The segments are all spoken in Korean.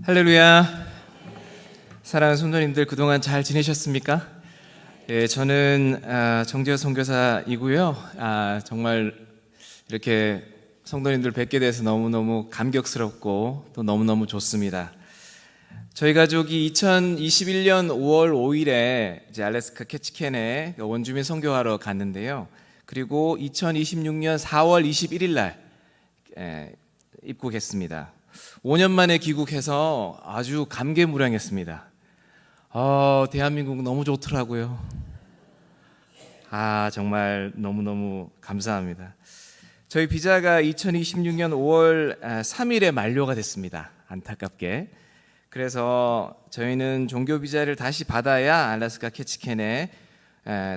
할렐루야. 사랑하는 성도님들, 그동안 잘 지내셨습니까? 예, 저는 정재호 선교사이고요. 정말 이렇게 성도님들 뵙게 돼서 너무너무 감격스럽고 또 너무너무 좋습니다. 저희 가족이 2021년 5월 5일에 이제 알래스카 캐치켄에 원주민 선교하러 갔는데요. 그리고 2026년 4월 21일 날 입국했습니다. 5년 만에 귀국해서 아주 감개무량했습니다. 대한민국 너무 좋더라고요. 정말 너무너무 감사합니다. 저희 비자가 2026년 5월 3일에 만료가 됐습니다. 안타깝게. 그래서 저희는 종교 비자를 다시 받아야 알래스카 캐치켄에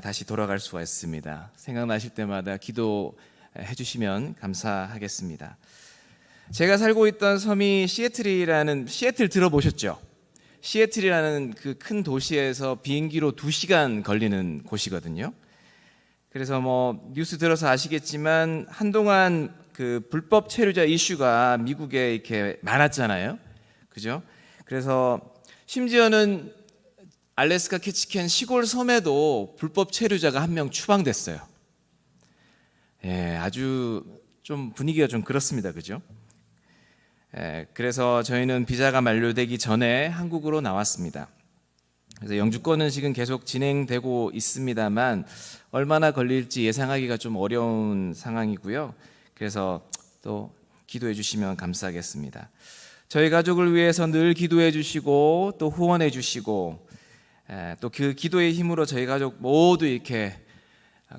다시 돌아갈 수가 있습니다. 생각나실 때마다 기도해 주시면 감사하겠습니다. 제가 살고 있던 섬이 시애틀 들어보셨죠? 시애틀이라는 그 큰 도시에서 비행기로 2시간 걸리는 곳이거든요. 그래서 뉴스 들어서 아시겠지만 한동안 그 불법 체류자 이슈가 미국에 이렇게 많았잖아요. 그죠? 그래서 심지어는 알래스카 캐치켄 시골 섬에도 불법 체류자가 한 명 추방됐어요. 아주 좀 분위기가 좀 그렇습니다. 그죠? 그래서 저희는 비자가 만료되기 전에 한국으로 나왔습니다. 그래서 영주권은 지금 계속 진행되고 있습니다만 얼마나 걸릴지 예상하기가 좀 어려운 상황이고요. 그래서 또 기도해 주시면 감사하겠습니다. 저희 가족을 위해서 늘 기도해 주시고 또 후원해 주시고 또 그 기도의 힘으로 저희 가족 모두 이렇게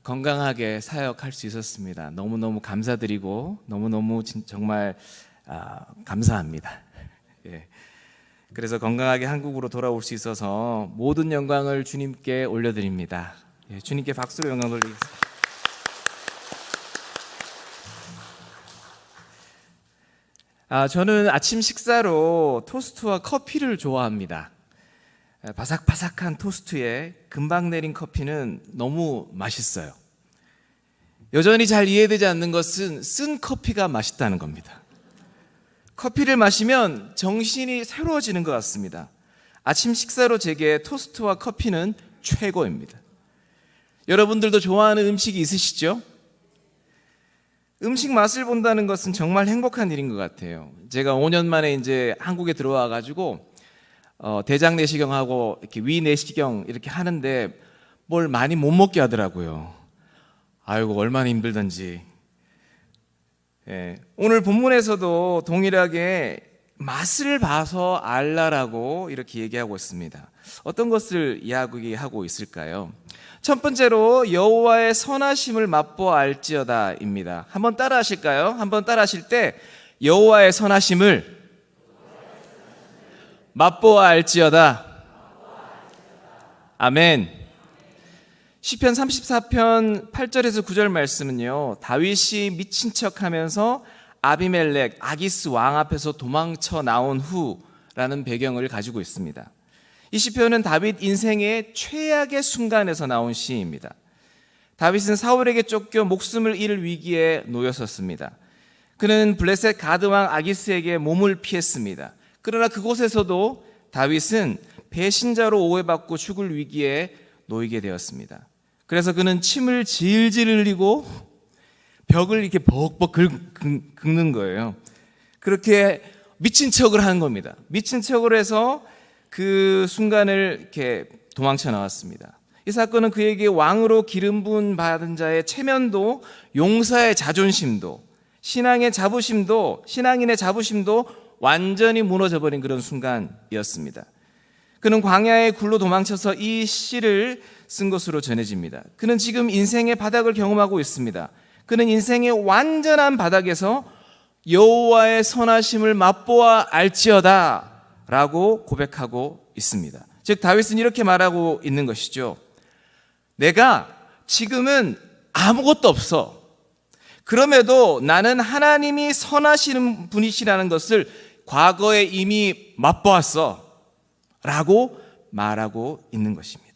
건강하게 사역할 수 있었습니다. 너무너무 감사드리고 너무너무 정말 감사합니다. 그래서 건강하게 한국으로 돌아올 수 있어서 모든 영광을 주님께 올려드립니다. 주님께 박수로 영광 돌리겠습니다. 저는 아침 식사로 토스트와 커피를 좋아합니다. 바삭바삭한 토스트에 금방 내린 커피는 너무 맛있어요. 여전히 잘 이해되지 않는 것은 쓴 커피가 맛있다는 겁니다. 커피를 마시면 정신이 새로워지는 것 같습니다. 아침 식사로 제게 토스트와 커피는 최고입니다. 여러분들도 좋아하는 음식이 있으시죠? 음식 맛을 본다는 것은 정말 행복한 일인 것 같아요. 제가 5년 만에 이제 한국에 들어와 가지고 대장 내시경하고 이렇게 위 내시경 이렇게 하는데 뭘 많이 못 먹게 하더라고요. 아이고 얼마나 힘들던지. 오늘 본문에서도 동일하게 맛을 봐서 알라라고 이렇게 얘기하고 있습니다. 어떤 것을 이야기하고 있을까요? 첫 번째로 여호와의 선하심을 맛보아 알지어다입니다. 한번 따라 하실까요? 한번 따라 하실 때 여호와의 선하심을 맛보아 알지어다. 아멘. 시편 34편 8절에서 9절 말씀은요, 다윗이 미친 척하면서 아비멜렉 아기스 왕 앞에서 도망쳐 나온 후라는 배경을 가지고 있습니다. 이 시편은 다윗 인생의 최악의 순간에서 나온 시입니다. 다윗은 사울에게 쫓겨 목숨을 잃을 위기에 놓였었습니다. 그는 블레셋 가드 왕 아기스에게 몸을 피했습니다. 그러나 그곳에서도 다윗은 배신자로 오해받고 죽을 위기에 놓이게 되었습니다. 그래서 그는 침을 질질 흘리고 벽을 이렇게 벅벅 긁는 거예요. 그렇게 미친 척을 하는 겁니다. 미친 척을 해서 그 순간을 이렇게 도망쳐 나왔습니다. 이 사건은 그에게 왕으로 기름 부은 받은 자의 체면도, 용사의 자존심도, 신앙인의 자부심도 완전히 무너져버린 그런 순간이었습니다. 그는 광야의 굴로 도망쳐서 이 시를 쓴 것으로 전해집니다. 그는 지금 인생의 바닥을 경험하고 있습니다. 그는 인생의 완전한 바닥에서 여호와의 선하심을 맛보아 알지어다 라고 고백하고 있습니다. 즉 다윗은 이렇게 말하고 있는 것이죠. 내가 지금은 아무것도 없어. 그럼에도 나는 하나님이 선하시는 분이시라는 것을 과거에 이미 맛보았어 라고 말하고 있는 것입니다.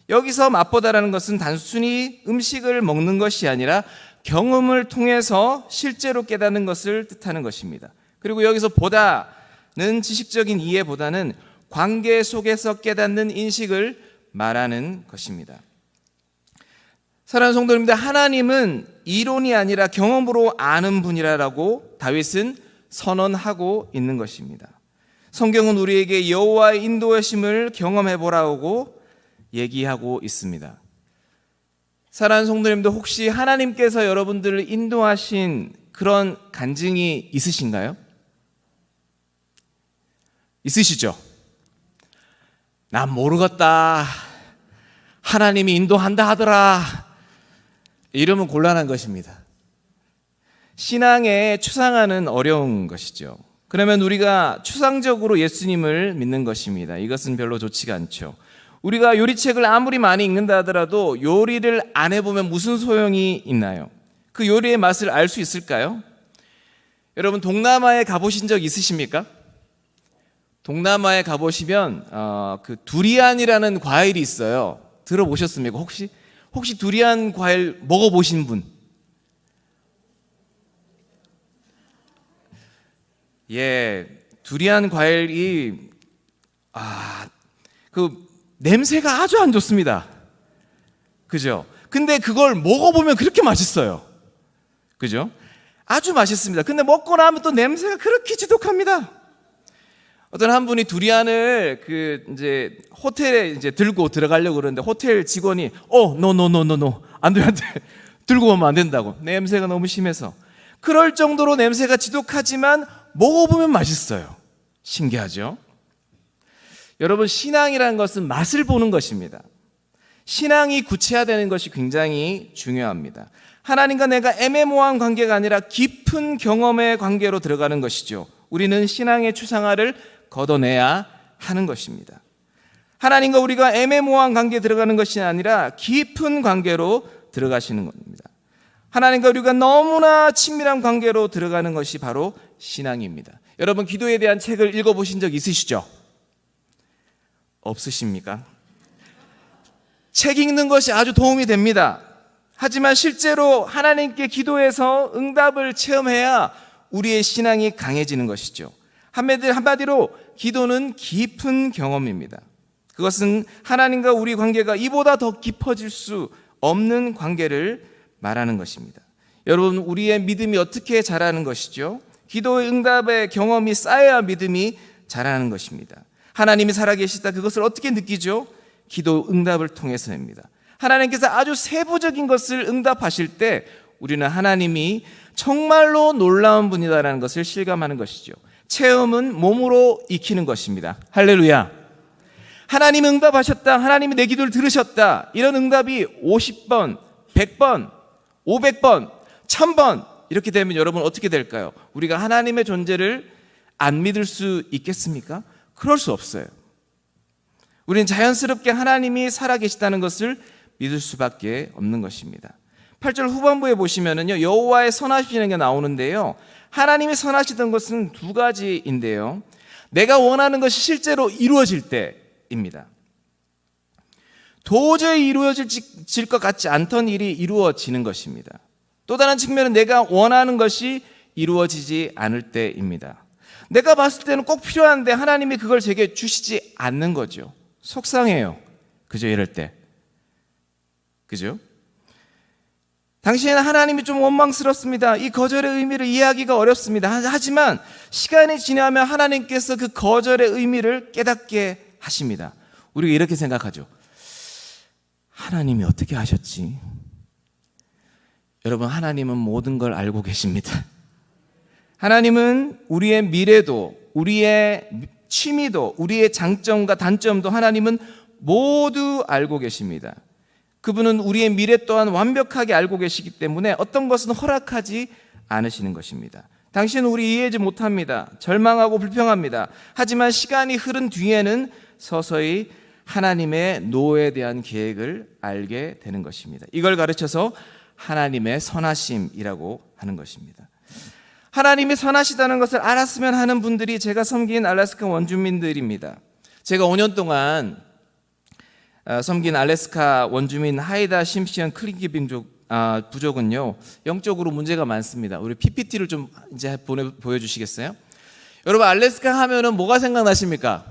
여기서 맛보다라는 것은 단순히 음식을 먹는 것이 아니라 경험을 통해서 실제로 깨닫는 것을 뜻하는 것입니다. 그리고 여기서 보다 지식적인 이해보다는 관계 속에서 깨닫는 인식을 말하는 것입니다. 사랑하는 성도님들, 하나님은 이론이 아니라 경험으로 아는 분이라고 다윗은 선언하고 있는 것입니다. 성경은 우리에게 여호와의 인도하심을 경험해 보라고 얘기하고 있습니다. 사랑하는 성도님들, 혹시 하나님께서 여러분들을 인도하신 그런 간증이 있으신가요? 있으시죠? 난 모르겠다. 하나님이 인도한다 하더라. 이러면 곤란한 것입니다. 신앙의 추상화는 어려운 것이죠. 그러면 우리가 추상적으로 예수님을 믿는 것입니다. 이것은 별로 좋지가 않죠. 우리가 요리책을 아무리 많이 읽는다 하더라도 요리를 안 해보면 무슨 소용이 있나요? 그 요리의 맛을 알 수 있을까요? 여러분, 동남아에 가보신 적 있으십니까? 동남아에 가보시면 그 두리안이라는 과일이 있어요. 들어보셨습니까? 혹시 두리안 과일 먹어보신 분? 예, 두리안 과일이 그 냄새가 아주 안 좋습니다. 그죠? 근데 그걸 먹어보면 그렇게 맛있어요. 그죠? 아주 맛있습니다. 근데 먹고 나면 또 냄새가 그렇게 지독합니다. 어떤 한 분이 두리안을 이제 호텔에 이제 들고 들어가려고 그러는데 호텔 직원이 노 안 돼. 들고 오면 안 된다고. 냄새가 너무 심해서. 그럴 정도로 냄새가 지독하지만 먹어보면 맛있어요. 신기하죠? 여러분, 신앙이라는 것은 맛을 보는 것입니다. 신앙이 구체화되는 것이 굉장히 중요합니다. 하나님과 내가 애매모호한 관계가 아니라 깊은 경험의 관계로 들어가는 것이죠. 우리는 신앙의 추상화를 걷어내야 하는 것입니다. 하나님과 우리가 애매모호한 관계에 들어가는 것이 아니라 깊은 관계로 들어가시는 겁니다. 하나님과 우리가 너무나 친밀한 관계로 들어가는 것이 바로 신앙입니다. 여러분, 기도에 대한 책을 읽어보신 적 있으시죠? 없으십니까? 책 읽는 것이 아주 도움이 됩니다. 하지만 실제로 하나님께 기도해서 응답을 체험해야 우리의 신앙이 강해지는 것이죠. 한마디로 기도는 깊은 경험입니다. 그것은 하나님과 우리 관계가 이보다 더 깊어질 수 없는 관계를 말하는 것입니다. 여러분, 우리의 믿음이 어떻게 자라는 것이죠? 기도의 응답의 경험이 쌓여야 믿음이 자라는 것입니다. 하나님이 살아계시다, 그것을 어떻게 느끼죠? 기도 응답을 통해서입니다. 하나님께서 아주 세부적인 것을 응답하실 때 우리는 하나님이 정말로 놀라운 분이다라는 것을 실감하는 것이죠. 체험은 몸으로 익히는 것입니다. 할렐루야. 하나님 응답하셨다, 하나님이 내 기도를 들으셨다, 이런 응답이 50번, 100번, 500번, 1000번 이렇게 되면 여러분 어떻게 될까요? 우리가 하나님의 존재를 안 믿을 수 있겠습니까? 그럴 수 없어요. 우리는 자연스럽게 하나님이 살아계시다는 것을 믿을 수밖에 없는 것입니다. 8절 후반부에 보시면은요, 여호와의 선하시는 게 나오는데요, 하나님이 선하시던 것은 두 가지인데요, 내가 원하는 것이 실제로 이루어질 때입니다. 도저히 이루어질 것 같지 않던 일이 이루어지는 것입니다. 또 다른 측면은 내가 원하는 것이 이루어지지 않을 때입니다. 내가 봤을 때는 꼭 필요한데 하나님이 그걸 제게 주시지 않는 거죠. 속상해요. 그죠? 이럴 때. 그죠? 당시에는 하나님이 좀 원망스럽습니다. 이 거절의 의미를 이해하기가 어렵습니다. 하지만 시간이 지나면 하나님께서 그 거절의 의미를 깨닫게 하십니다. 우리가 이렇게 생각하죠. 하나님이 어떻게 하셨지? 여러분, 하나님은 모든 걸 알고 계십니다. 하나님은 우리의 미래도, 우리의 취미도, 우리의 장점과 단점도 하나님은 모두 알고 계십니다. 그분은 우리의 미래 또한 완벽하게 알고 계시기 때문에 어떤 것은 허락하지 않으시는 것입니다. 당신은 우리 이해하지 못합니다. 절망하고 불평합니다. 하지만 시간이 흐른 뒤에는 서서히 하나님의 노에 대한 계획을 알게 되는 것입니다. 이걸 가르쳐서 하나님의 선하심이라고 하는 것입니다. 하나님이 선하시다는 것을 알았으면 하는 분들이 제가 섬긴 알래스카 원주민들입니다. 제가 5년 동안 섬긴 알래스카 원주민 하이다 심시언 클린기빙 부족은요, 영적으로 문제가 많습니다. 우리 PPT를 좀 이제 보여주시겠어요? 여러분 알래스카 하면은 뭐가 생각나십니까?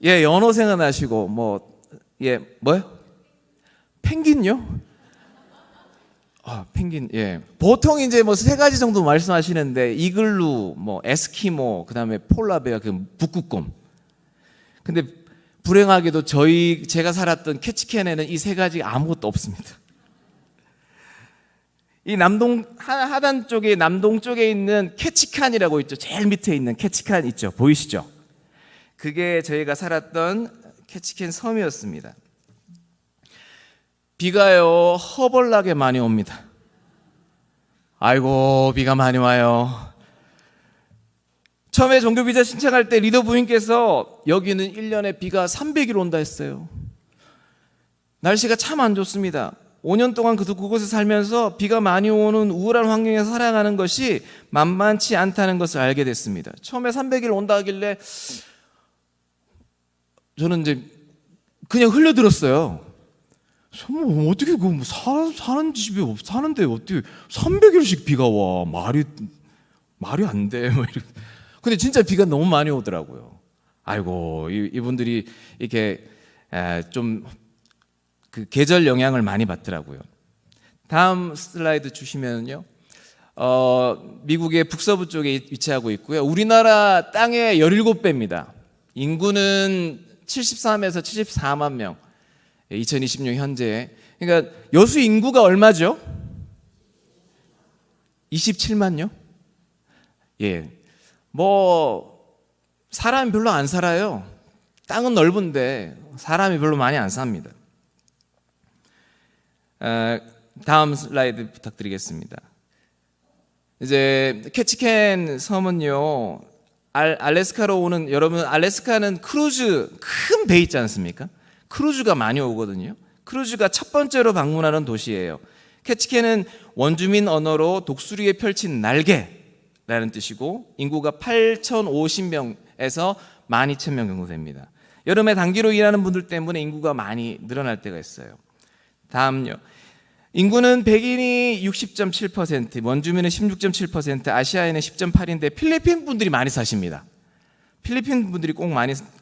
예, 연어 생각나시고 뭐요? 펭귄요? 펭귄. 예. 보통 이제 뭐 세 가지 정도 말씀하시는데 이글루, 뭐 에스키모, 그다음에 폴라베어, 그 북극곰. 근데 불행하게도 제가 살았던 캐치캔에는 이 세 가지 아무것도 없습니다. 이 하단 쪽에 남동 쪽에 있는 캐치칸이라고 있죠. 제일 밑에 있는 캐치칸 있죠. 보이시죠? 그게 저희가 살았던 캐치캔 섬이었습니다. 비가요 허벌나게 많이 옵니다. 아이고 비가 많이 와요. 처음에 종교비자 신청할 때 리더 부인께서 여기는 1년에 비가 300일 온다 했어요. 날씨가 참 안 좋습니다. 5년 동안 그곳에 살면서 비가 많이 오는 우울한 환경에서 살아가는 것이 만만치 않다는 것을 알게 됐습니다. 처음에 300일 온다 하길래 저는 이제 그냥 흘려들었어요. 어떻게 사는 집에 사는데 어떻게 300일씩 비가 와? 말이 안 돼. 근데 진짜 비가 너무 많이 오더라고요. 아이고 이분들이 이렇게 좀 그 계절 영향을 많이 받더라고요. 다음 슬라이드 주시면요. 미국의 북서부 쪽에 위치하고 있고요. 우리나라 땅의 17배입니다. 인구는 73에서 74만 명. 2026 현재. 그러니까 여수 인구가 얼마죠? 27만요? 예. 사람이 별로 안 살아요. 땅은 넓은데 사람이 별로 많이 안 삽니다. 다음 슬라이드 부탁드리겠습니다. 이제 캐치캔 섬은요, 알래스카로 오는, 여러분 알래스카는 크루즈 큰 배 있지 않습니까? 크루즈가 많이 오거든요. 크루즈가 첫 번째로 방문하는 도시예요. 캐치캔은 원주민 언어로 독수리에 펼친 날개라는 뜻이고 인구가 8,050명에서 12,000명 정도 됩니다. 여름에 단기로 일하는 분들 때문에 인구가 많이 늘어날 때가 있어요. 다음요. 인구는 백인이 60.7%, 원주민은 16.7%, 아시아인은 10.8인데 필리핀 분들이 많이 사십니다. 필리핀 분들이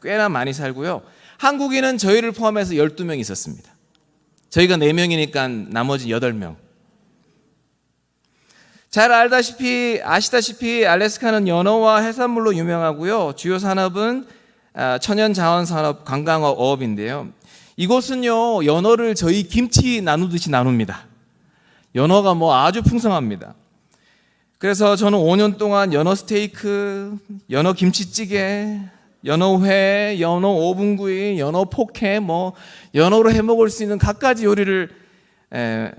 꽤나 많이 살고요. 한국인은 저희를 포함해서 12명 있었습니다. 저희가 4명이니까 나머지 8명. 잘 아시다시피 알래스카는 연어와 해산물로 유명하고요. 주요 산업은 천연자원산업, 관광어업인데요. 이곳은요, 연어를 저희 김치 나누듯이 나눕니다. 연어가 아주 풍성합니다. 그래서 저는 5년 동안 연어 스테이크, 연어 김치찌개, 연어회, 연어 오븐구이, 연어 포케, 연어로 해 먹을 수 있는 갖가지 요리를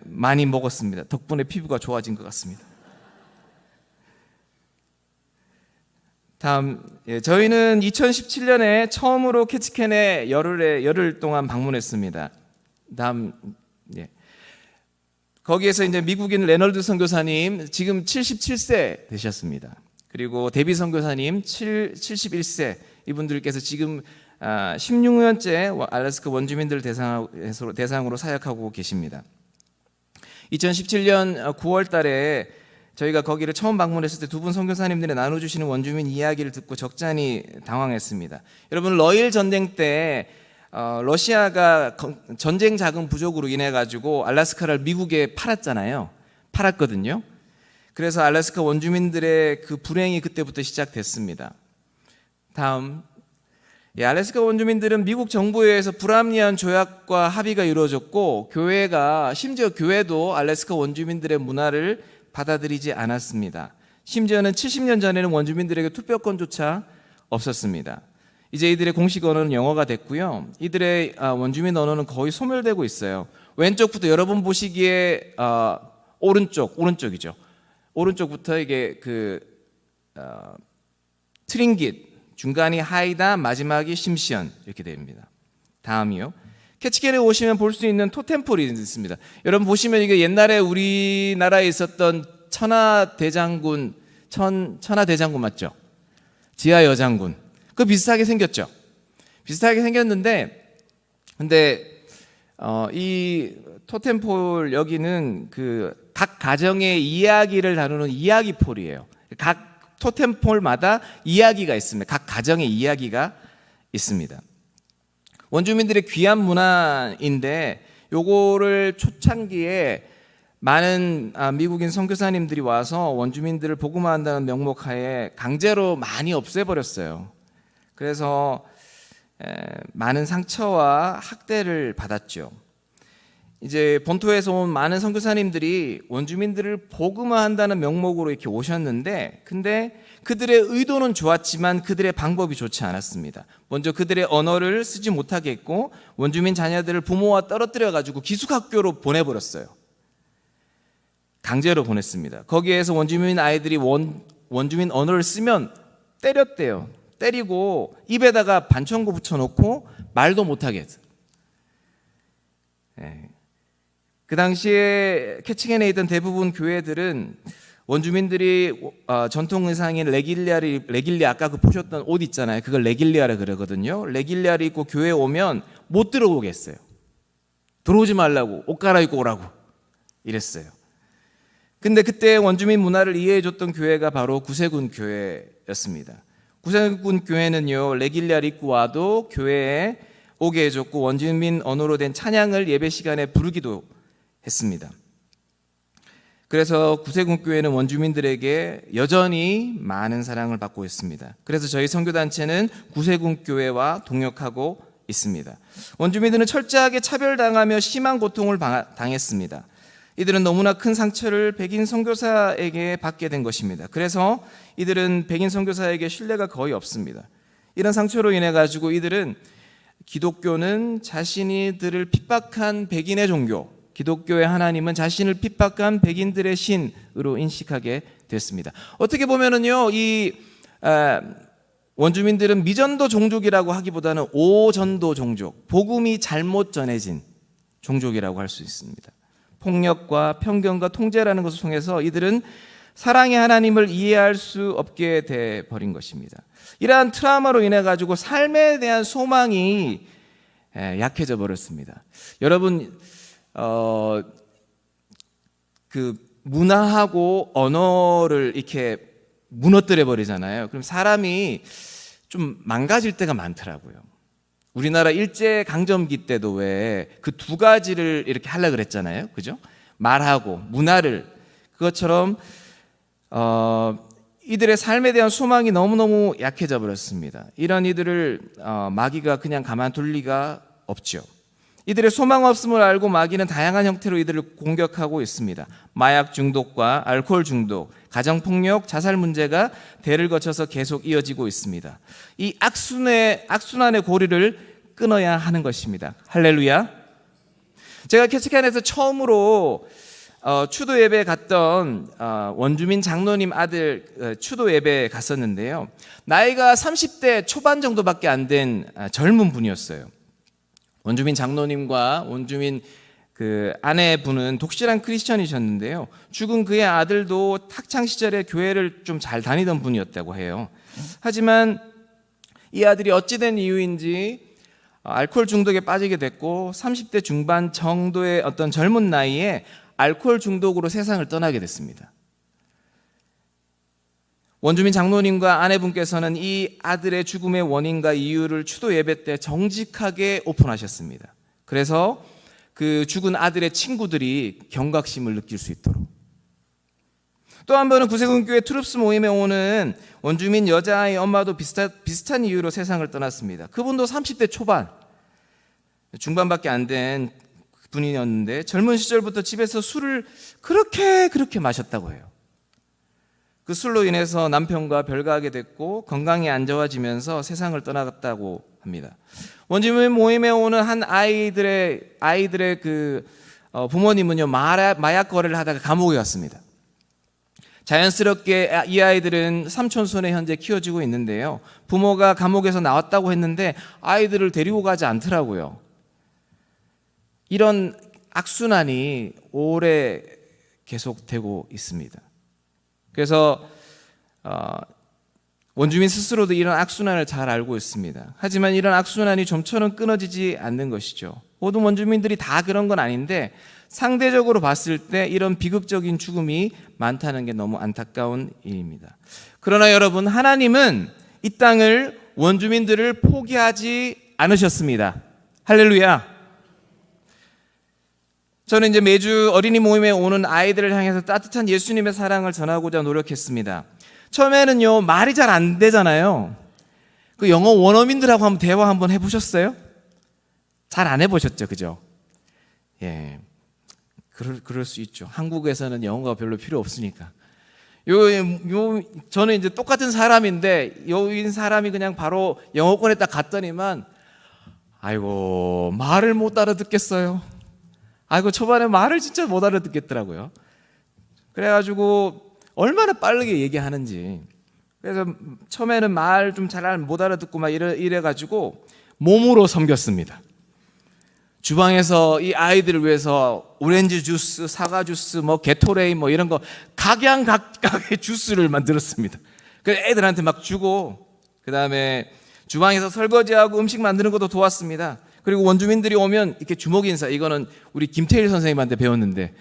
많이 먹었습니다. 덕분에 피부가 좋아진 것 같습니다. 다음, 저희는 2017년에 처음으로 캐치캔에 열흘 동안 방문했습니다. 다음, 거기에서 이제 미국인 레널드 선교사님 지금 77세 되셨습니다. 그리고 데비 선교사님 71세 이분들께서 지금 16년째 알래스카 원주민들 대상으로 사역하고 계십니다. 2017년 9월 달에 저희가 거기를 처음 방문했을 때 두 분 선교사님들이 나눠주시는 원주민 이야기를 듣고 적잖이 당황했습니다. 여러분 러일 전쟁 때 러시아가 전쟁 자금 부족으로 인해 가지고 알래스카를 미국에 팔았거든요. 그래서 알래스카 원주민들의 그 불행이 그때부터 시작됐습니다. 다음, 알래스카 원주민들은 미국 정부에 의해서 불합리한 조약과 합의가 이루어졌고 심지어 교회도 알래스카 원주민들의 문화를 받아들이지 않았습니다. 심지어는 70년 전에는 원주민들에게 투표권조차 없었습니다. 이제 이들의 공식 언어는 영어가 됐고요. 이들의 원주민 언어는 거의 소멸되고 있어요. 왼쪽부터 여러분 보시기에 오른쪽이죠. 오른쪽부터 이게 트링깃, 중간이 하이다, 마지막이 심시언 이렇게 됩니다. 다음이요. 캐치캔에 오시면 볼 수 있는 토템폴이 있습니다. 여러분 보시면 이게 옛날에 우리나라에 있었던 천하대장군 맞죠? 지하여장군. 그 비슷하게 생겼죠. 비슷하게 생겼는데, 근데 이 토템폴 여기는 각 가정의 이야기를 다루는 이야기폴이에요. 각 토템폴마다 이야기가 있습니다. 각 가정의 이야기가 있습니다. 원주민들의 귀한 문화인데 요거를 초창기에 많은 미국인 선교사님들이 와서 원주민들을 복음화한다는 명목하에 강제로 많이 없애버렸어요. 그래서 많은 상처와 학대를 받았죠. 이제 본토에서 온 많은 선교사님들이 원주민들을 복음화한다는 명목으로 이렇게 오셨는데, 근데 그들의 의도는 좋았지만 그들의 방법이 좋지 않았습니다. 먼저 그들의 언어를 쓰지 못하게 했고, 원주민 자녀들을 부모와 떨어뜨려 가지고 기숙학교로 보내버렸어요. 강제로 보냈습니다. 거기에서 원주민 아이들이 원주민 언어를 쓰면 때렸대요. 때리고 입에다가 반창고 붙여놓고 말도 못하게 했어요. 그 당시에 캐치겐에 있던 대부분 교회들은 원주민들이 전통 의상인 레길리아 아까 그 보셨던 옷 있잖아요. 그걸 레길리아라 그러거든요. 레길리아를 입고 교회에 오면 못 들어오게 했어요. 들어오지 말라고, 옷 갈아입고 오라고 이랬어요. 근데 그때 원주민 문화를 이해해줬던 교회가 바로 구세군 교회였습니다. 구세군 교회는요, 레길리아를 입고 와도 교회에 오게 해줬고 원주민 언어로 된 찬양을 예배 시간에 부르기도 했습니다. 그래서 구세군 교회는 원주민들에게 여전히 많은 사랑을 받고 있습니다. 그래서 저희 선교단체는 구세군 교회와 동역하고 있습니다. 원주민들은 철저하게 차별당하며 심한 고통을 당했습니다. 이들은 너무나 큰 상처를 백인 선교사에게 받게 된 것입니다. 그래서 이들은 백인 선교사에게 신뢰가 거의 없습니다. 이런 상처로 인해 가지고 이들은 기독교는 자신이들을 핍박한 백인의 종교, 기독교의 하나님은 자신을 핍박한 백인들의 신으로 인식하게 됐습니다. 어떻게 보면은요, 이 원주민들은 미전도 종족이라고 하기보다는 오전도 종족, 복음이 잘못 전해진 종족이라고 할 수 있습니다. 폭력과 편견과 통제라는 것을 통해서 이들은 사랑의 하나님을 이해할 수 없게 돼 버린 것입니다. 이러한 트라우마로 인해 가지고 삶에 대한 소망이 약해져 버렸습니다. 여러분, 그 문화하고 언어를 이렇게 무너뜨려 버리잖아요. 그럼 사람이 좀 망가질 때가 많더라고요. 우리나라 일제강점기 때도 왜 그 두 가지를 이렇게 하려고 그랬잖아요. 그죠? 말하고 문화를. 그것처럼 이들의 삶에 대한 소망이 너무너무 약해져 버렸습니다. 이런 이들을 마귀가 그냥 가만둘 리가 없죠. 이들의 소망 없음을 알고 마귀는 다양한 형태로 이들을 공격하고 있습니다. 마약 중독과 알코올 중독, 가정폭력, 자살 문제가 대를 거쳐서 계속 이어지고 있습니다. 이 악순환의 고리를 끊어야 하는 것입니다. 할렐루야. 제가 캐치캔에서 처음으로 추도 예배에 갔던 원주민 장로님 아들 추도 예배에 갔었는데요. 나이가 30대 초반 정도밖에 안 된 젊은 분이었어요. 원주민 장로님과 원주민 그 아내분은 독실한 크리스천이셨는데요. 죽은 그의 아들도 학창 시절에 교회를 좀 잘 다니던 분이었다고 해요. 하지만 이 아들이 어찌된 이유인지 알코올 중독에 빠지게 됐고 30대 중반 정도의 어떤 젊은 나이에 알코올 중독으로 세상을 떠나게 됐습니다. 원주민 장로님과 아내분께서는 이 아들의 죽음의 원인과 이유를 추도 예배 때 정직하게 오픈하셨습니다. 그래서 그 죽은 아들의 친구들이 경각심을 느낄 수 있도록. 또 한 번은 구세군교회 트룹스 모임에 오는 원주민 여자아이 엄마도 비슷한 이유로 세상을 떠났습니다. 그분도 30대 초반, 중반밖에 안 된 분이었는데 젊은 시절부터 집에서 술을 그렇게 마셨다고 해요. 그 술로 인해서 남편과 별거하게 됐고 건강이 안 좋아지면서 세상을 떠나갔다고 합니다. 원주민 모임에 오는 한 아이들의 그 부모님은요 마약 거래를 하다가 감옥에 갔습니다. 자연스럽게 이 아이들은 삼촌 손에 현재 키워지고 있는데요. 부모가 감옥에서 나왔다고 했는데 아이들을 데리고 가지 않더라고요. 이런 악순환이 오래 계속되고 있습니다. 그래서 원주민 스스로도 이런 악순환을 잘 알고 있습니다. 하지만 이런 악순환이 좀처럼 끊어지지 않는 것이죠. 모든 원주민들이 다 그런 건 아닌데 상대적으로 봤을 때 이런 비극적인 죽음이 많다는 게 너무 안타까운 일입니다. 그러나 여러분, 하나님은 이 땅을 원주민들을 포기하지 않으셨습니다. 할렐루야. 저는 이제 매주 어린이 모임에 오는 아이들을 향해서 따뜻한 예수님의 사랑을 전하고자 노력했습니다. 처음에는요, 말이 잘 안 되잖아요. 그 영어 원어민들하고 한번 대화 한번 해보셨어요? 잘 안 해보셨죠, 그죠? 예, 그럴 수 있죠. 한국에서는 영어가 별로 필요 없으니까. 저는 이제 똑같은 사람인데, 여인 사람이 그냥 바로 영어권에 딱 갔더니만, 아이고, 말을 못 알아듣겠어요. 아이고, 초반에 말을 진짜 못 알아듣겠더라고요. 그래가지고, 얼마나 빠르게 얘기하는지. 그래서 처음에는 말 좀 잘 못 알아듣고 막 이래가지고, 몸으로 섬겼습니다. 주방에서 이 아이들을 위해서 오렌지 주스, 사과 주스, 뭐 게토레이 뭐 이런 거 각양각각의 주스를 만들었습니다. 그래서 애들한테 막 주고, 그 다음에 주방에서 설거지하고 음식 만드는 것도 도왔습니다. 그리고 원주민들이 오면 이렇게 주먹 인사, 이거는 우리 김태일 선생님한테 배웠는데,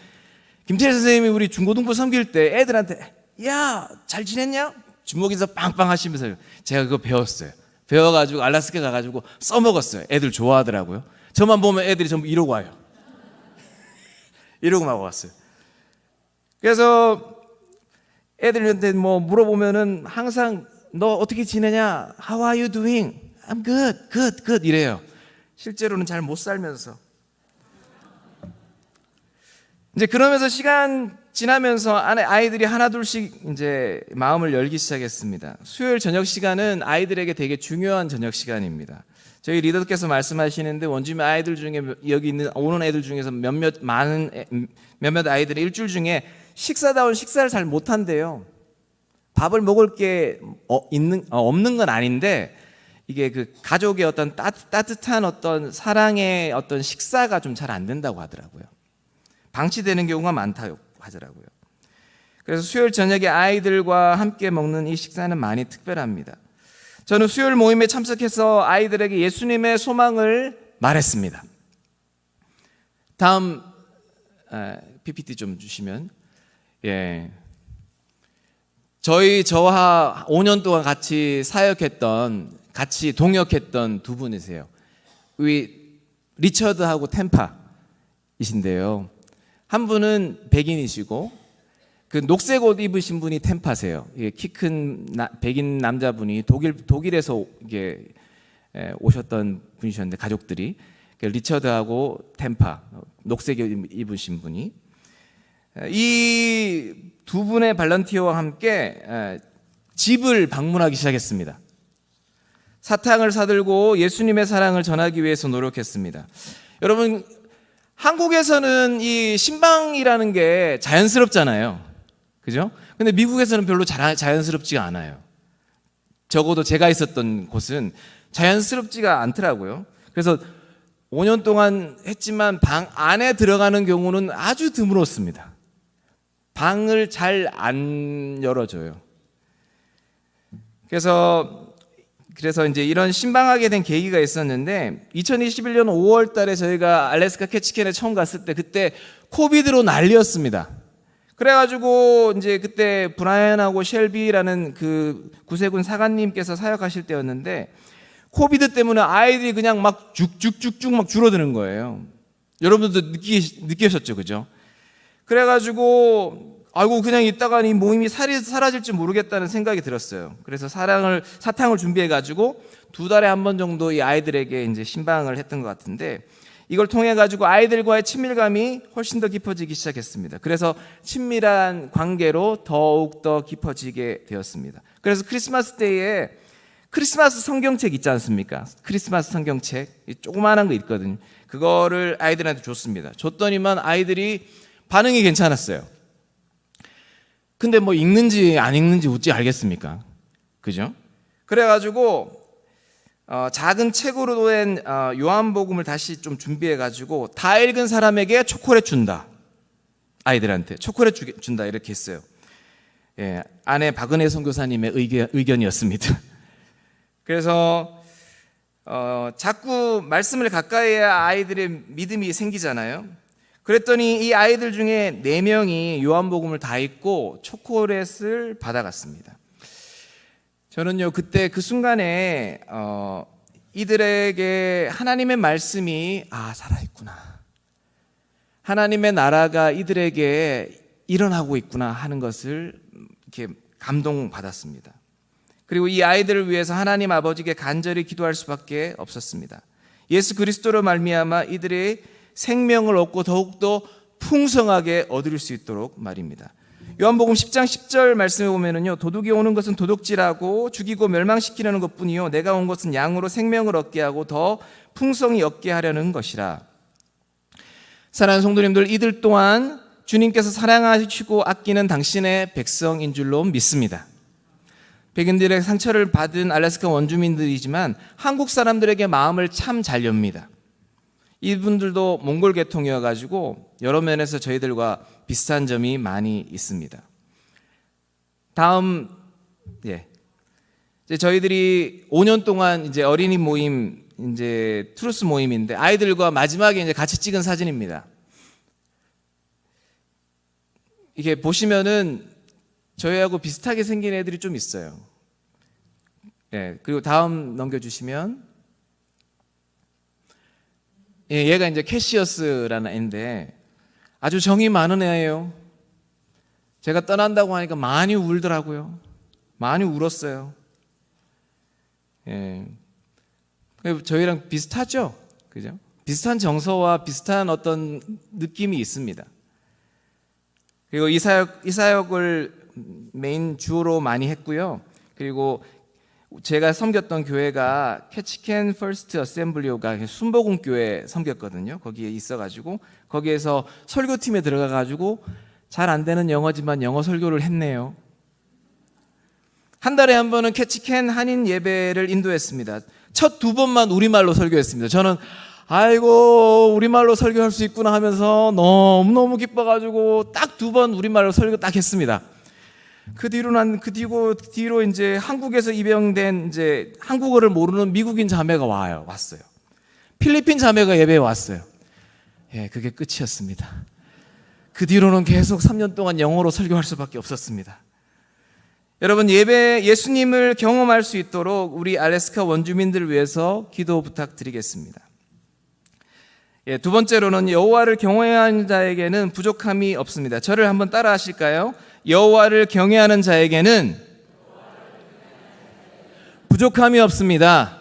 김태일 선생님이 우리 중고등부 섬길 때 애들한테 야, 잘 지냈냐? 주먹 인사 빵빵 하시면서 제가 그거 배웠어요. 배워가지고 알라스카 가가지고 써먹었어요. 애들 좋아하더라고요. 저만 보면 애들이 전부 이러고 와요. 이러고 막 왔어요. 그래서 애들한테 뭐 물어보면은 항상 너 어떻게 지내냐? How are you doing? I'm good, good, good 이래요. 실제로는 잘 못 살면서. 이제 그러면서 시간 지나면서 아이들이 하나둘씩 이제 마음을 열기 시작했습니다. 수요일 저녁 시간은 아이들에게 되게 중요한 저녁 시간입니다. 저희 리더께서 말씀하시는데 원주민 아이들 중에 여기 있는 오는 애들 중에서 몇몇 아이들이 일주일 중에 식사다운 식사를 잘 못한대요. 밥을 먹을 게 없는 건 아닌데 이게 그 가족의 어떤 따뜻한 어떤 사랑의 어떤 식사가 좀 잘 안 된다고 하더라고요. 방치되는 경우가 많다고 하더라고요. 그래서 수요일 저녁에 아이들과 함께 먹는 이 식사는 많이 특별합니다. 저는 수요일 모임에 참석해서 아이들에게 예수님의 소망을 말했습니다. 다음 PPT 좀 주시면. 예, 저와 5년 동안 같이 사역했던, 같이 동역했던 두 분이세요. 우리 리처드하고 템파이신데요. 한 분은 백인이시고 그 녹색 옷 입으신 분이 템파세요. 키 큰 백인 남자분이 독일에서 이게 오셨던 분이셨는데 가족들이 리처드하고 템파 녹색 옷 입으신 분이 이 두 분의 발런티어와 함께 집을 방문하기 시작했습니다. 사탕을 사들고 예수님의 사랑을 전하기 위해서 노력했습니다. 여러분, 한국에서는 이 신방이라는 게 자연스럽잖아요. 그죠? 근데 미국에서는 별로 자연스럽지가 않아요. 적어도 제가 있었던 곳은 자연스럽지가 않더라고요. 그래서 5년 동안 했지만 방 안에 들어가는 경우는 아주 드물었습니다. 방을 잘 안 열어줘요. 그래서 이제 이런 신방하게 된 계기가 있었는데 2021년 5월 달에 저희가 알래스카 캐치캔에 처음 갔을 때 그때 코비드로 난리였습니다. 그래가지고 이제 그때 브라이언하고 셸비라는 그 구세군 사관님께서 사역하실 때였는데 코비드 때문에 아이들이 그냥 막 쭉쭉쭉쭉 막 줄어드는 거예요. 여러분들도 느끼셨죠, 그죠? 그래가지고 아이고 그냥 있다가 이 모임이 사라질지 모르겠다는 생각이 들었어요. 그래서 사탕을 준비해가지고 2달에 한 번 정도 이 아이들에게 이제 신방을 했던 것 같은데 이걸 통해 가지고 아이들과의 친밀감이 훨씬 더 깊어지기 시작했습니다. 그래서 친밀한 관계로 더욱 더 깊어지게 되었습니다. 그래서 크리스마스 때에 크리스마스 성경책 있지 않습니까? 크리스마스 성경책 조그마한 거 있거든요. 그거를 아이들한테 줬습니다. 줬더니만 아이들이 반응이 괜찮았어요. 근데 뭐 읽는지 안 읽는지 어찌 알겠습니까? 그죠? 그래가지고 작은 책으로 된 요한복음을 다시 좀 준비해가지고 다 읽은 사람에게 초콜릿 준다. 아이들한테 초콜릿 준다 이렇게 했어요. 예, 아내 박은혜 선교사님의 의견이었습니다. 그래서 자꾸 말씀을 가까이 해야 아이들의 믿음이 생기잖아요. 그랬더니 이 아이들 중에 4명이 요한복음을 다 읽고 초콜릿을 받아갔습니다. 저는요, 그때 그 순간에 이들에게 하나님의 말씀이 살아있구나, 하나님의 나라가 이들에게 일어나고 있구나 하는 것을 이렇게 감동받았습니다. 그리고 이 아이들을 위해서 하나님 아버지께 간절히 기도할 수밖에 없었습니다. 예수 그리스도로 말미암아 이들의 생명을 얻고 더욱더 풍성하게 얻을 수 있도록 말입니다. 요한복음 10장 10절 말씀에 보면은요, 도둑이 오는 것은 도둑질하고 죽이고 멸망시키려는 것뿐이요 내가 온 것은 양으로 생명을 얻게 하고 더 풍성히 얻게 하려는 것이라. 사랑하는 성도님들, 이들 또한 주님께서 사랑하시고 아끼는 당신의 백성인 줄로 믿습니다. 백인들의 상처를 받은 알래스카 원주민들이지만 한국 사람들에게 마음을 참 잘 엽니다. 이분들도 몽골 계통이어가지고 여러 면에서 저희들과 비슷한 점이 많이 있습니다. 다음, 이제 저희들이 5년 동안 이제 어린이 모임, 이제 트루스 모임인데 아이들과 마지막에 이제 같이 찍은 사진입니다. 이게 보시면은 저희하고 비슷하게 생긴 애들이 좀 있어요. 그리고 다음 넘겨주시면, 얘가 이제 캐시어스라는 애인데 아주 정이 많은 애예요. 제가 떠난다고 하니까 많이 울더라고요. 많이 울었어요. 저희랑 비슷하죠? 그죠? 비슷한 정서와 비슷한 어떤 느낌이 있습니다. 그리고 이 사역을 메인 주로 많이 했고요. 그리고 제가 섬겼던 교회가 캐치켄 퍼스트 어셈블리오가 순복음 교회 섬겼거든요. 거기에 있어가지고 거기에서 설교팀에 들어가가지고 잘 안 되는 영어지만 영어 설교를 했네요. 한 달에 한 번은 캐치켄 한인 예배를 인도했습니다. 첫 2번만 우리말로 설교했습니다. 저는 아이고 우리말로 설교할 수 있구나 하면서 너무너무 기뻐가지고 딱 2번 우리말로 설교 딱 했습니다. 그 뒤로 이제 한국에서 입양된 이제 한국어를 모르는 미국인 자매가 왔어요. 필리핀 자매가 예배에 왔어요. 그게 끝이었습니다. 그 뒤로는 계속 3년 동안 영어로 설교할 수밖에 없었습니다. 여러분, 예수님을 경험할 수 있도록 우리 알래스카 원주민들을 위해서 기도 부탁드리겠습니다. 두 번째로는 여호와를 경외하는 자에게는 부족함이 없습니다. 저를 한번 따라 하실까요? 여호와를 경외하는 자에게는 부족함이 없습니다.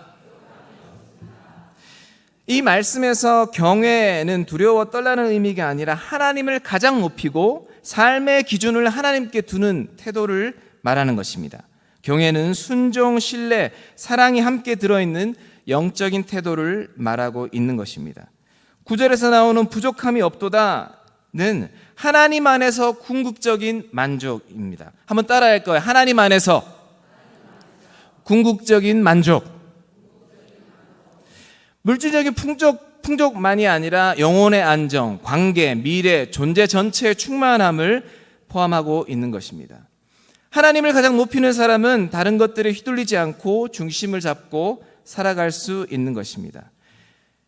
이 말씀에서 경외는 두려워 떨라는 의미가 아니라 하나님을 가장 높이고 삶의 기준을 하나님께 두는 태도를 말하는 것입니다. 경외는 순종, 신뢰, 사랑이 함께 들어있는 영적인 태도를 말하고 있는 것입니다. 9절에서 나오는 부족함이 없도다는 하나님 안에서 궁극적인 만족입니다. 한번 따라할 거예요. 하나님 안에서 궁극적인 만족. 물질적인 풍족만이 아니라 영혼의 안정, 관계, 미래, 존재 전체의 충만함을 포함하고 있는 것입니다. 하나님을 가장 높이는 사람은 다른 것들에 휘둘리지 않고 중심을 잡고 살아갈 수 있는 것입니다.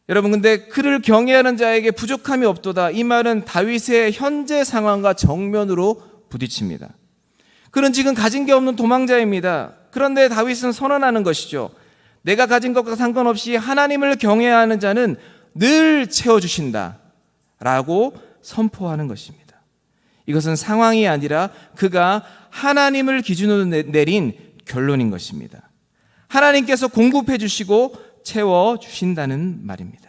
여러분, 근데 그를 경외하는 자에게 부족함이 없도다, 이 말은 다윗의 현재 상황과 정면으로 부딪힙니다. 그는 지금 가진 게 없는 도망자입니다. 그런데 다윗은 선언하는 것이죠. 내가 가진 것과 상관없이 하나님을 경외하는 자는 늘 채워주신다 라고 선포하는 것입니다. 이것은 상황이 아니라 그가 하나님을 기준으로 내린 결론인 것입니다. 하나님께서 공급해 주시고 채워주신다는 말입니다.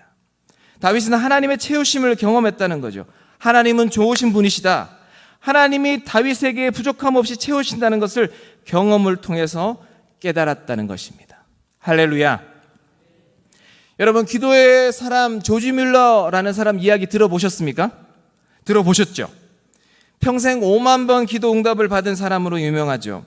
다윗은 하나님의 채우심을 경험했다는 거죠. 하나님은 좋으신 분이시다. 하나님이 다윗에게 부족함 없이 채우신다는 것을 경험을 통해서 깨달았다는 것입니다. 할렐루야. 여러분, 기도의 사람 조지 뮬러라는 사람 이야기 들어보셨습니까? 들어보셨죠? 평생 5만 번 기도 응답을 받은 사람으로 유명하죠.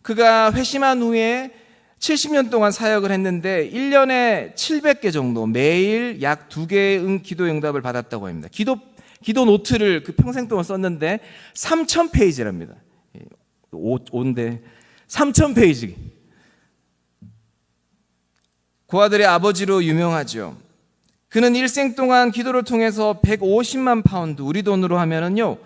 그가 회심한 후에 70년 동안 사역을 했는데 1년에 700개 정도, 매일 약 2개의 기도 응답을 받았다고 합니다. 기도 노트를 그 평생 동안 썼는데 3,000페이지랍니다. 5인데 3,000페이지. 고아들의 아버지로 유명하죠. 그는 일생 동안 기도를 통해서 150만 파운드, 우리 돈으로 하면은요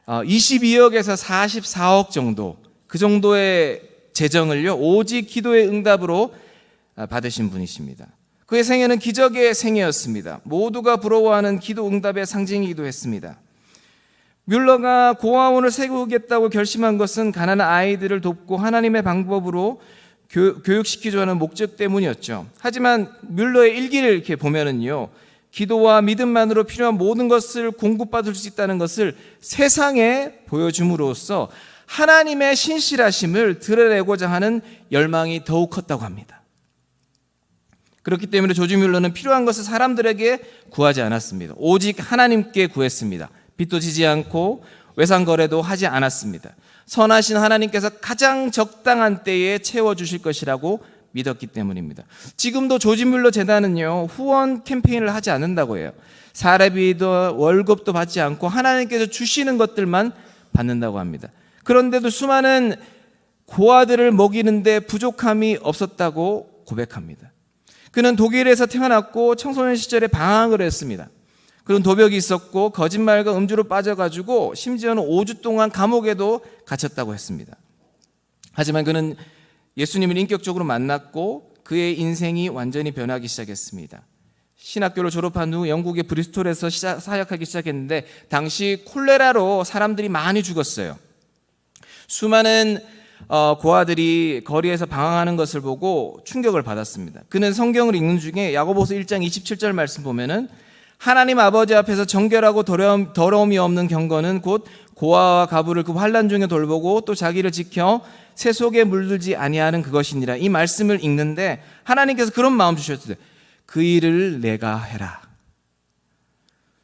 22억에서 44억 정도, 그 정도의 재정을요 오직 기도의 응답으로 받으신 분이십니다. 그의 생애는 기적의 생애였습니다. 모두가 부러워하는 기도 응답의 상징이기도 했습니다. 뮬러가 고아원을 세우겠다고 결심한 것은 가난한 아이들을 돕고 하나님의 방법으로 교육시키려 하는 목적 때문이었죠. 하지만 뮬러의 일기를 이렇게 보면은요, 기도와 믿음만으로 필요한 모든 것을 공급받을 수 있다는 것을 세상에 보여줌으로써 하나님의 신실하심을 드러내고자 하는 열망이 더욱 컸다고 합니다. 그렇기 때문에 조지 뮬러는 필요한 것을 사람들에게 구하지 않았습니다. 오직 하나님께 구했습니다. 빚도 지지 않고 외상거래도 하지 않았습니다. 선하신 하나님께서 가장 적당한 때에 채워주실 것이라고 믿었기 때문입니다. 지금도 조지 뮬러 재단은요 후원 캠페인을 하지 않는다고 해요. 사례비도 월급도 받지 않고 하나님께서 주시는 것들만 받는다고 합니다. 그런데도 수많은 고아들을 먹이는데 부족함이 없었다고 고백합니다. 그는 독일에서 태어났고 청소년 시절에 방황을 했습니다. 그런 도벽이 있었고 거짓말과 음주로 빠져가지고 심지어는 5주 동안 감옥에도 갇혔다고 했습니다. 하지만 그는 예수님을 인격적으로 만났고 그의 인생이 완전히 변하기 시작했습니다. 신학교를 졸업한 후 영국의 브리스톨에서 사역하기 시작했는데 당시 콜레라로 사람들이 많이 죽었어요. 수많은 고아들이 거리에서 방황하는 것을 보고 충격을 받았습니다. 그는 성경을 읽는 중에 야고보서 1장 27절 말씀 보면은 하나님 아버지 앞에서 정결하고 더러움이 없는 경건은 곧 고아와 가부를 그 환난 중에 돌보고 또 자기를 지켜 새 속에 물들지 아니하는 그것이니라. 이 말씀을 읽는데 하나님께서 그런 마음 주셨어요. 그 일을 내가 해라.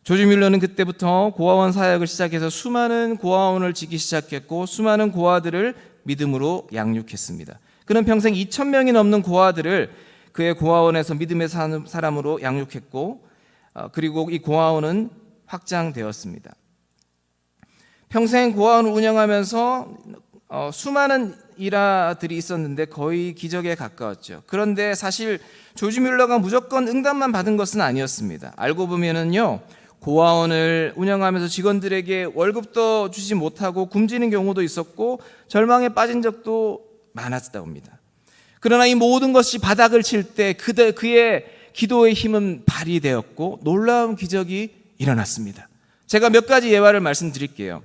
조지 뮬러는 그때부터 고아원 사역을 시작해서 수많은 고아원을 짓기 시작했고 수많은 고아들을 믿음으로 양육했습니다. 그는 평생 2,000명이 넘는 고아들을 그의 고아원에서 믿음의 사람으로 양육했고 그리고 이 고아원은 확장되었습니다. 평생 고아원을 운영하면서 수많은 일화들이 있었는데 거의 기적에 가까웠죠. 그런데 사실 조지 뮬러가 무조건 응답만 받은 것은 아니었습니다. 알고 보면은요, 고아원을 운영하면서 직원들에게 월급도 주지 못하고 굶주리는 경우도 있었고 절망에 빠진 적도 많았다고 합니다. 그러나 이 모든 것이 바닥을 칠 때 그의 기도의 힘은 발휘되었고 놀라운 기적이 일어났습니다. 제가 몇 가지 예화를 말씀드릴게요.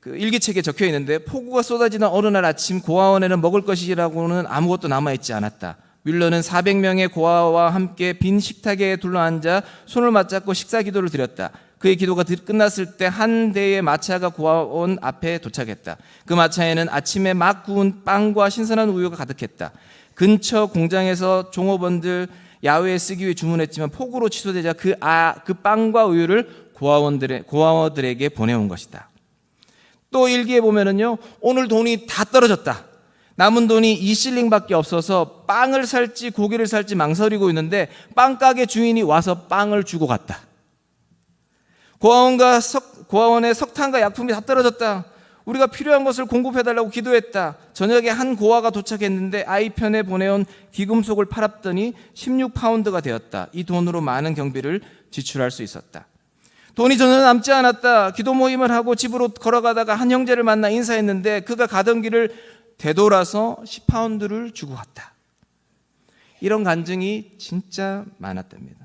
그 일기책에 적혀 있는데 폭우가 쏟아지는 어느 날 아침 고아원에는 먹을 것이라고는 아무것도 남아있지 않았다. 뮬러는 400명의 고아와 함께 빈 식탁에 둘러앉아 손을 맞잡고 식사 기도를 드렸다. 그의 기도가 끝났을 때 한 대의 마차가 고아원 앞에 도착했다. 그 마차에는 아침에 막 구운 빵과 신선한 우유가 가득했다. 근처 공장에서 종업원들 야외에 쓰기 위해 주문했지만 폭우로 취소되자 그 빵과 우유를 고아원들에게 보내온 것이다. 또 일기에 보면은요, 오늘 돈이 다 떨어졌다. 남은 돈이 2실링밖에 없어서 빵을 살지 고기를 살지 망설이고 있는데 빵가게 주인이 와서 빵을 주고 갔다. 고아원에 석탄과 약품이 다 떨어졌다. 우리가 필요한 것을 공급해달라고 기도했다. 저녁에 한 고아가 도착했는데 아이 편에 보내온 귀금속을 팔았더니 16파운드가 되었다. 이 돈으로 많은 경비를 지출할 수 있었다. 돈이 전혀 남지 않았다. 기도 모임을 하고 집으로 걸어가다가 한 형제를 만나 인사했는데 그가 가던 길을 되돌아서 10파운드를 주고 갔다. 이런 간증이 진짜 많았답니다.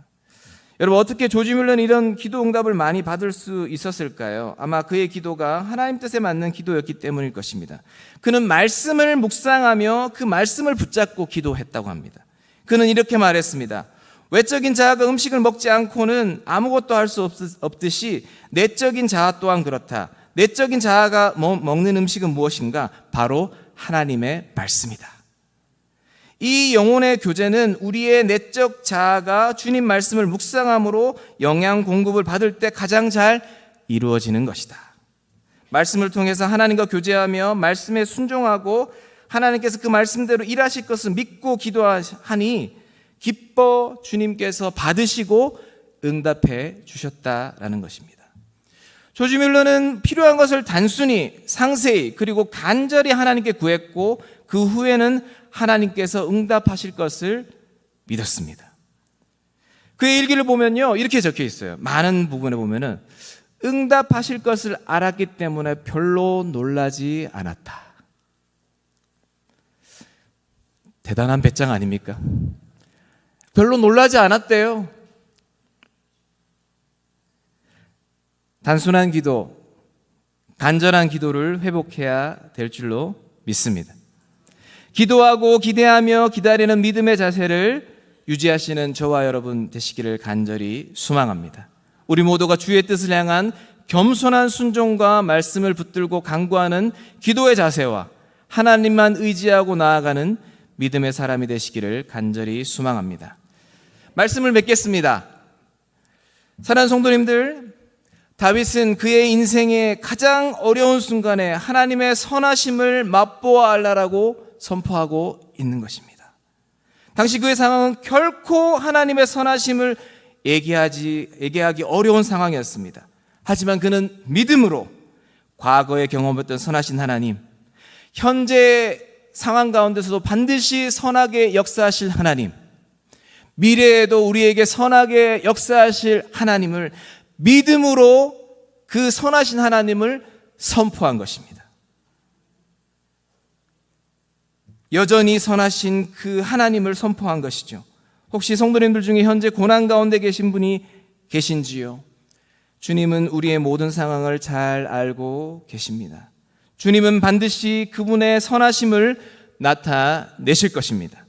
여러분, 어떻게 조지 뮬러는 이런 기도 응답을 많이 받을 수 있었을까요? 아마 그의 기도가 하나님 뜻에 맞는 기도였기 때문일 것입니다. 그는 말씀을 묵상하며 그 말씀을 붙잡고 기도했다고 합니다. 그는 이렇게 말했습니다. 외적인 자아가 음식을 먹지 않고는 아무것도 할 수 없듯이 내적인 자아 또한 그렇다. 내적인 자아가 먹는 음식은 무엇인가? 바로 하나님의 말씀이다. 이 영혼의 교제는 우리의 내적 자아가 주님 말씀을 묵상함으로 영양 공급을 받을 때 가장 잘 이루어지는 것이다. 말씀을 통해서 하나님과 교제하며 말씀에 순종하고 하나님께서 그 말씀대로 일하실 것을 믿고 기도하니 기뻐 주님께서 받으시고 응답해 주셨다라는 것입니다. 조지 뮬러는 필요한 것을 단순히 상세히 그리고 간절히 하나님께 구했고 그 후에는 하나님께서 응답하실 것을 믿었습니다. 그의 일기를 보면요, 이렇게 적혀 있어요. 많은 부분에 보면은 응답하실 것을 알았기 때문에 별로 놀라지 않았다. 대단한 배짱 아닙니까? 별로 놀라지 않았대요. 단순한 기도, 간절한 기도를 회복해야 될 줄로 믿습니다. 기도하고 기대하며 기다리는 믿음의 자세를 유지하시는 저와 여러분 되시기를 간절히 소망합니다. 우리 모두가 주의 뜻을 향한 겸손한 순종과 말씀을 붙들고 간구하는 기도의 자세와 하나님만 의지하고 나아가는 믿음의 사람이 되시기를 간절히 소망합니다. 말씀을 맺겠습니다. 사랑하는 성도님들, 다윗은 그의 인생의 가장 어려운 순간에 하나님의 선하심을 맛보아 알라라고 선포하고 있는 것입니다. 당시 그의 상황은 결코 하나님의 선하심을 얘기하기 어려운 상황이었습니다. 하지만 그는 믿음으로 과거에 경험했던 선하신 하나님, 현재 상황 가운데서도 반드시 선하게 역사하실 하나님, 미래에도 우리에게 선하게 역사하실 하나님을 믿음으로 그 선하신 하나님을 선포한 것입니다. 여전히 선하신 그 하나님을 선포한 것이죠. 혹시 성도님들 중에 현재 고난 가운데 계신 분이 계신지요? 주님은 우리의 모든 상황을 잘 알고 계십니다. 주님은 반드시 그분의 선하심을 나타내실 것입니다.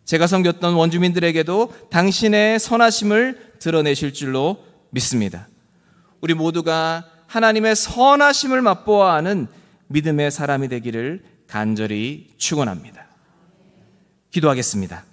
제가 섬겼던 원주민들에게도 당신의 선하심을 드러내실 줄로 믿습니다. 우리 모두가 하나님의 선하심을 맛보아 아는 믿음의 사람이 되기를 간절히 축원합니다. 기도하겠습니다.